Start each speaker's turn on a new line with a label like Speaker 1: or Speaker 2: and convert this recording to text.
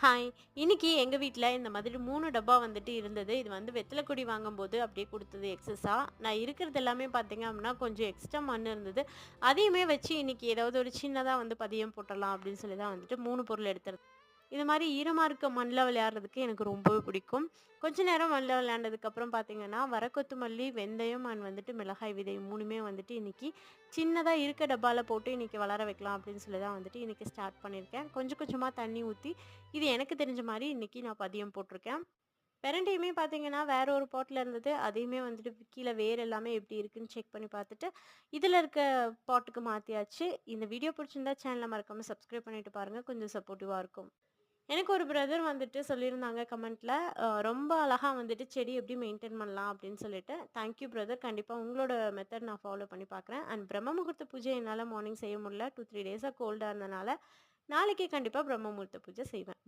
Speaker 1: Hi! இன்னைக்கு எங்க வீட்ல இந்த மாதிரி 3 டப்பா வந்துட்டு இருந்தது. இது வந்து வெத்தல கொடி வாங்கும்போது அப்படியே குடுத்தது எக்ஸஸா. நான் இருக்கிறது எல்லாமே பார்த்தீங்க அப்படின்னா, கொஞ்சம் எக்ஸ்ட்ரா மண் இருந்தது. அதையுமே வச்சு இன்னைக்கு ஏதாவது ஒரு சின்னதா வந்து பதியம் போட்டுறலாம் அப்படின்னு சொல்லி தான் வந்துட்டு 3 பொருள் எடுத்திருந்தேன். இது மாரி ஈரமா இருக்க மண்ல விளையாடுறதுக்கு எனக்கு ரொம்பவே பிடிக்கும். கொஞ்ச நேரம் மண்ல விளையாண்டதுக்கப்புறம் பார்த்தீங்கன்னா, வர கொத்தமல்லி, வெந்தயம் அண்ட் வந்துட்டு மிளகாய் விதை 3மே வந்துட்டு இன்னைக்கு சின்னதா இருக்க டப்பால போட்டு இன்னைக்கு வளர வைக்கலாம் அப்படின்னு சொல்லி தான் வந்துட்டு இன்னைக்கு ஸ்டார்ட் பண்ணியிருக்கேன். கொஞ்சம் கொஞ்சமா தண்ணி ஊத்தி, இது எனக்கு தெரிஞ்ச மாரி இன்னைக்கு நான் பதியம் போட்டிருக்கேன். பெரண்டையுமே பார்த்தீங்கன்னா, வேற ஒரு பாட்ல இருந்தது. அதையுமே வந்துட்டு கீழ வேர் எல்லாமே எப்படி இருக்குன்னு செக் பண்ணி பார்த்துட்டு, இதுல இருக்க பாட்டுக்கு மாத்தியாச்சு. இந்த வீடியோ பிடிச்சிருந்தா சேனல மறக்காம சப்ஸ்கிரைப் பண்ணிட்டு பாருங்க. கொஞ்சம் சப்போர்ட்டிவா இருக்கும். எனக்கு ஒரு பிரதர் வந்துட்டு சொல்லியிருந்தாங்க கமெண்ட்ல, ரொம்ப அழகா வந்துட்டு செடி எப்படி மெயின்டெயின் பண்ணலாம் அப்படின்னு சொல்லிட்டு. Thank you brother. கண்டிப்பா உங்களோட மெத்தட் நான் ஃபாலோ பண்ணி பார்க்குறேன். அண்ட் பிரம்ம முகூர்த்த பூஜை என்னால மார்னிங் செய்ய முடியல. 2, 3 டேஸா கோல்டா இருந்தனால, நாளைக்கு கண்டிப்பா பிரம்ம முகூர்த்த பூஜை செய்வேன்.